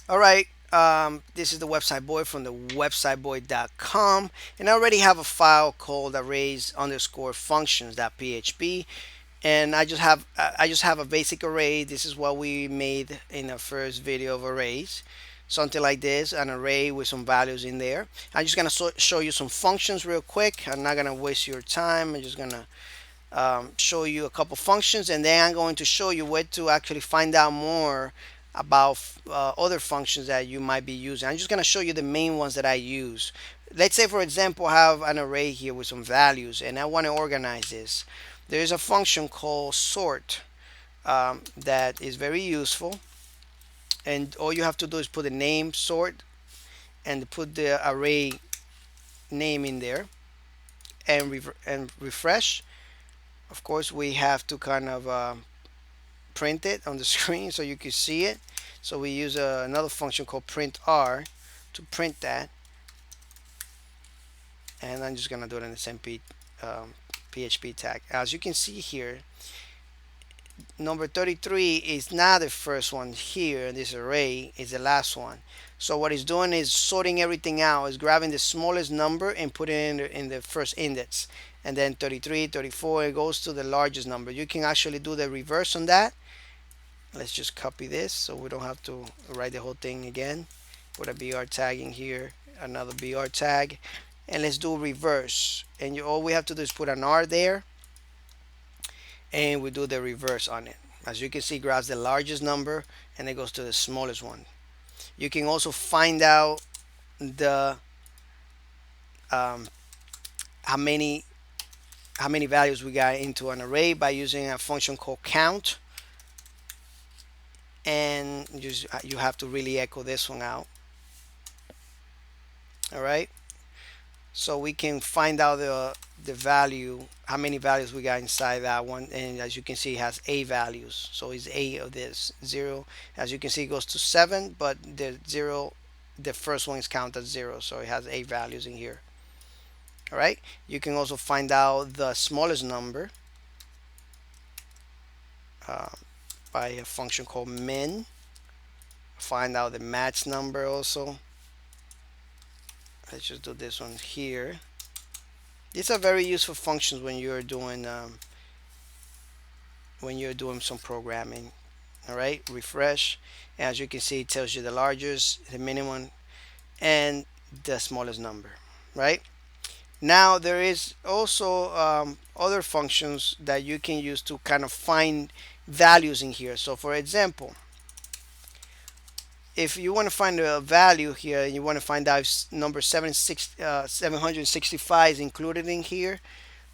All right. This is the website boy from the websiteboy.com, and I already have a file called arrays underscore functions.php, and I just have a basic array. This is what we made in the first video of arrays. Something like this, an array with some values in there. I'm just gonna show you some functions real quick. I'm not gonna waste your time. I'm just gonna show you a couple functions, and then I'm going to show you where to actually find out more about other functions that you might be using. I'm just going to show you the main ones that I use. Let's say, for example, I have an array here with some values, and I want to organize this. There is a function called sort that is very useful, and all you have to do is put the name sort and put the array name in there, and refresh. Of course, we have to kind of print it on the screen so you can see it. So we use another function called print r to print that, and I'm just gonna do it in the same PHP tag. As you can see here, number 33 is not the first one here in this array, is the last one. So what it's doing is sorting everything out, is grabbing the smallest number and putting it in the first index, and then 33, 34, it goes to the largest number. You can actually do the reverse on that. Let's just copy this so we don't have to write the whole thing again. Put a BR tag in here, another BR tag, and let's do reverse. And all we have to do is put an R there, and we do the reverse on it. As you can see, it grabs the largest number and it goes to the smallest one. You can also find out the um, how many values we got into an array by using a function called count, and you have to really echo this one out. All right, so we can find out the value, how many values we got inside that one, and as you can see, it has a values, so it's a of this zero. As you can see, it goes to 7, but the zero, the first one is counted as 0, so it has a values in here. All right, you can also find out the smallest number uh, by a function called min. Find out the match number also. Let's just do this one here. These are very useful functions when you're doing some programming. All right, refresh. As you can see, it tells you the largest, the minimum, and the smallest number. Right now, there is also other functions that you can use to kind of find values in here. So, for example, if you want to find a value here and you want to find out if number 765 is included in here,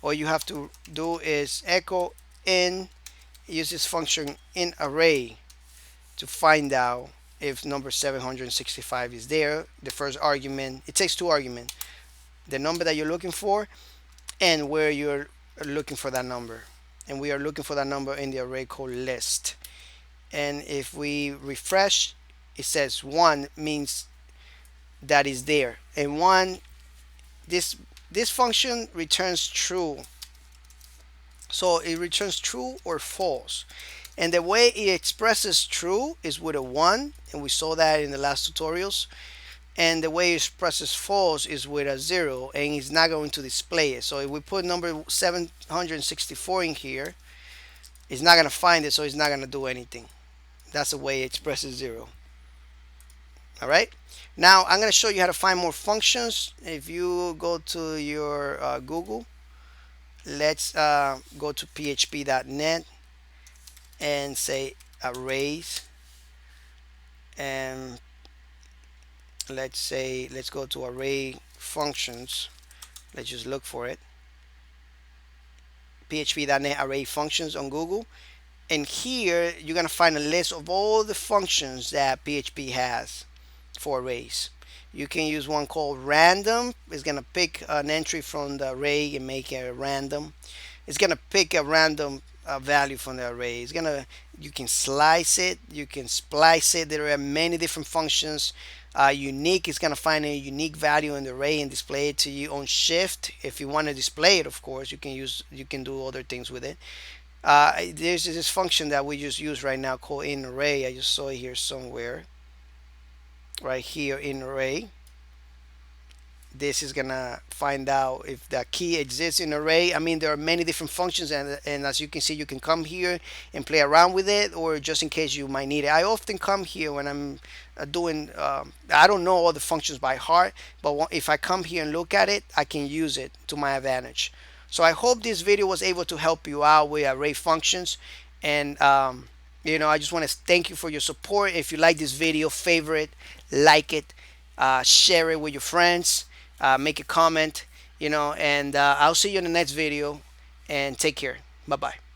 all you have to do is echo in, use this function in array to find out if number 765 is there. The first argument, it takes two arguments, the number that you're looking for and where you're looking for that number. And we are looking for that number in the array called list. And if we refresh, it says 1 means that is there, and 1, this function returns true. So it returns true or false, and the way it expresses true is with a 1, and we saw that in the last tutorials, and the way it expresses false is with a 0, and it's not going to display it. So if we put number 764 in here, it's not going to find it, so it's not going to do anything. That's the way it expresses 0. All right, now I'm going to show you how to find more functions. If you go to your Google, let's go to php.net and say arrays, and let's go to array functions. Let's just look for it. php.net array functions on Google, and here you're going to find a list of all the functions that PHP has for arrays. You can use one called random. It's going to pick an entry from the array and make it random. It's going to pick a random value from the array. You can slice it, you can splice it. There are many different functions. Unique is going to find a unique value in the array and display it to you on shift. If you want to display it, of course, you can do other things with it. There's this function that we just use right now called in array. I just saw it here somewhere. right here in array. This is gonna find out if the key exists in array. I mean, there are many different functions, and as you can see, you can come here and play around with it, or just in case you might need it. I often come here when I'm doing I don't know all the functions by heart, but if I come here and look at it, I can use it to my advantage. So I hope this video was able to help you out with array functions. And I just want to thank you for your support. If you like this video, favorite, like it, share it with your friends, make a comment, and I'll see you in the next video, and take care. Bye bye.